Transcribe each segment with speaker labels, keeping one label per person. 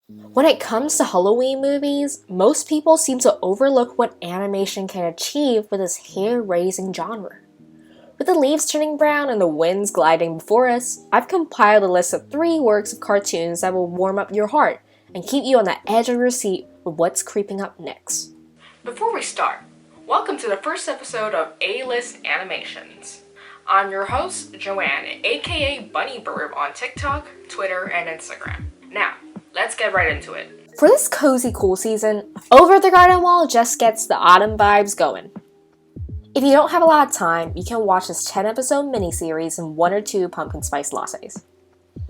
Speaker 1: When it comes to Halloween movies, most people seem to overlook what animation can achieve with this hair-raising genre. With the leaves turning brown and the winds gliding before us, I've compiled a list of 3 works of cartoons that will warm up your heart and keep you on the edge of your seat with what's creeping up next. Before we start, welcome to the first episode of A-List Animations. I'm your host, Joanne, aka Bunny Burb on TikTok, Twitter, and Instagram. Now, let's get right into it. For this cozy cool season, Over the Garden Wall just gets the autumn vibes going. If you don't have a lot of time, you can watch this 10-episode miniseries in 1 or 2 pumpkin spice lattes.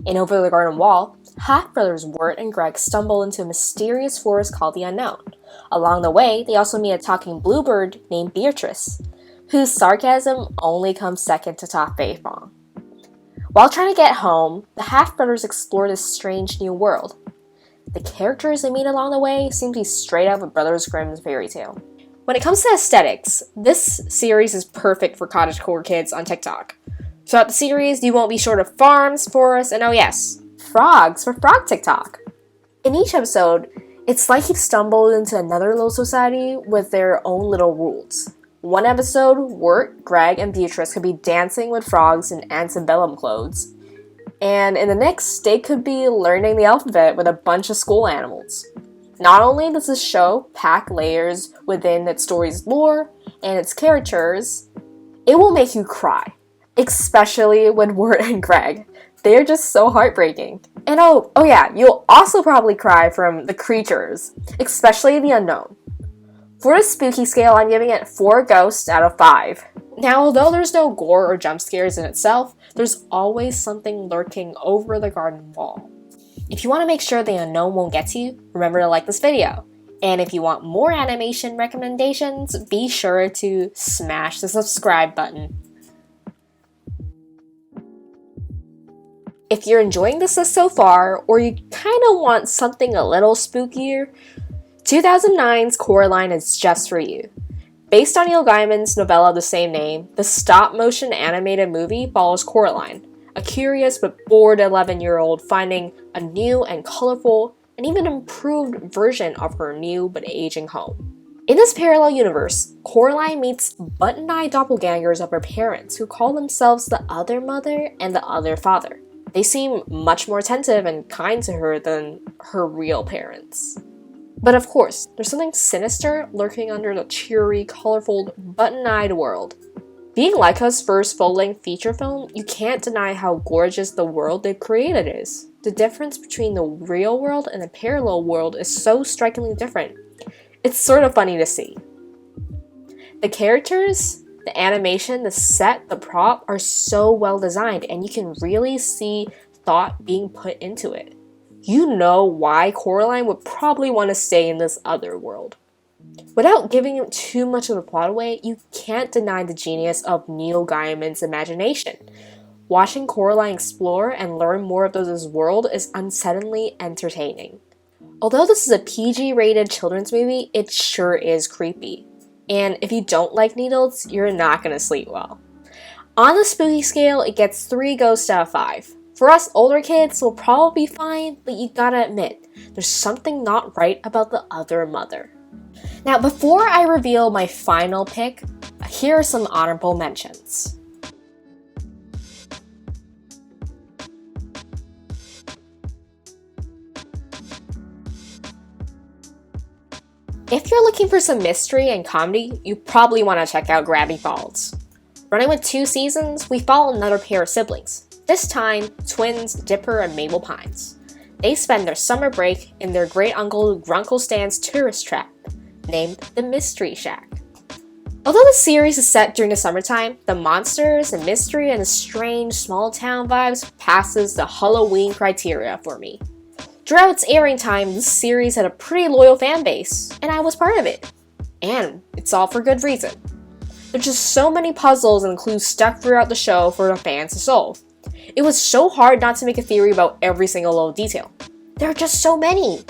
Speaker 1: In Over the Garden Wall, half-brothers Wirt and Greg stumble into a mysterious forest called the Unknown. Along the way, they also meet a talking bluebird named Beatrice, whose sarcasm only comes second to Top Faith Bomb. While trying to get home, the half-brothers explore this strange new world. The characters they meet along the way seem to be straight out of Brothers Grimm's fairy tale. When it comes to aesthetics, this series is perfect for cottagecore kids on TikTok. Throughout the series, you won't be short of farms, forests, and oh yes, frogs for Frog TikTok. In each episode, it's like you've stumbled into another little society with their own little rules. One episode, Wirt, Greg, and Beatrice could be dancing with frogs in antebellum clothes. And in the next, they could be learning the alphabet with a bunch of school animals. Not only does this show pack layers within its story's lore and its characters, it will make you cry. Especially with Wirt and Greg. They're just so heartbreaking. And oh yeah, you'll also probably cry from the creatures, especially the unknown. For the spooky scale, I'm giving it 4 ghosts out of 5. Now, although there's no gore or jump scares in itself, there's always something lurking over the garden wall. If you want to make sure the unknown won't get to you, remember to like this video. And if you want more animation recommendations, be sure to smash the subscribe button. If you're enjoying this list so far, or you kind of want something a little spookier, 2009's Coraline is just for you. Based on Neil Gaiman's novella of the same name, the stop-motion animated movie follows Coraline, a curious but bored 11-year-old finding a new and colorful and even improved version of her new but aging home. In this parallel universe, Coraline meets button-eyed doppelgangers of her parents who call themselves the other mother and the other father. They seem much more attentive and kind to her than her real parents. But of course, there's something sinister lurking under the cheery, colorful, button-eyed world. Being Leica's first full-length feature film, you can't deny how gorgeous the world they've created is. The difference between the real world and the parallel world is so strikingly different. It's sort of funny to see. The characters, the animation, the set, the prop are so well designed, and you can really see thought being put into it. You know why Coraline would probably want to stay in this other world. Without giving too much of the plot away, you can't deny the genius of Neil Gaiman's imagination. Watching Coraline explore and learn more of this world is unsettlingly entertaining. Although this is a PG-rated children's movie, it sure is creepy. And if you don't like needles, you're not going to sleep well. On the spooky scale, it gets 3 ghosts out of 5. For us older kids, we'll probably be fine, but you gotta admit, there's something not right about the other mother. Now, before I reveal my final pick, here are some honorable mentions. If you're looking for some mystery and comedy, you probably want to check out Gravity Falls. Running with 2 seasons, we follow another pair of siblings. This time, twins Dipper and Mabel Pines. They spend their summer break in their great-uncle Grunkle Stan's tourist trap, named the Mystery Shack. Although the series is set during the summertime, the monsters, the mystery, and the strange small-town vibes passes the Halloween criteria for me. Throughout its airing time, this series had a pretty loyal fan base, and I was part of it. And it's all for good reason. There's just so many puzzles and clues stuck throughout the show for the fans to solve. It was so hard not to make a theory about every single little detail. There are just so many.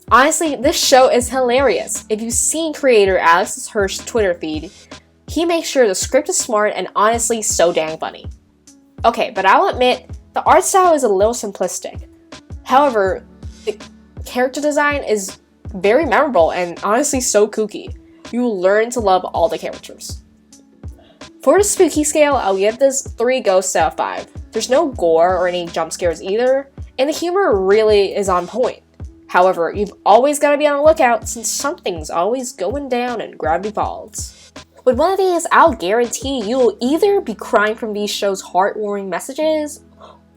Speaker 1: Honestly, this show is hilarious. If you've seen creator Alex Hirsch's Twitter feed, he makes sure the script is smart and honestly so dang funny. Okay, but I'll admit, the art style is a little simplistic. However, the character design is very memorable and honestly so kooky. You will learn to love all the characters. For the spooky scale, I'll give this 3 ghosts out of 5. There's no gore or any jump scares either, and the humor really is on point. However, you've always got to be on the lookout since something's always going down in Gravity Falls. With one of these, I'll guarantee you will either be crying from these shows' heartwarming messages,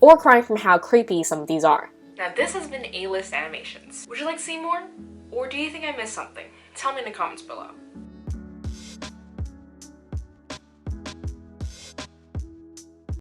Speaker 1: or crying from how creepy some of these are. Now this has been A-List Animations. Would you like to see more? Or do you think I missed something? Tell me in the comments below.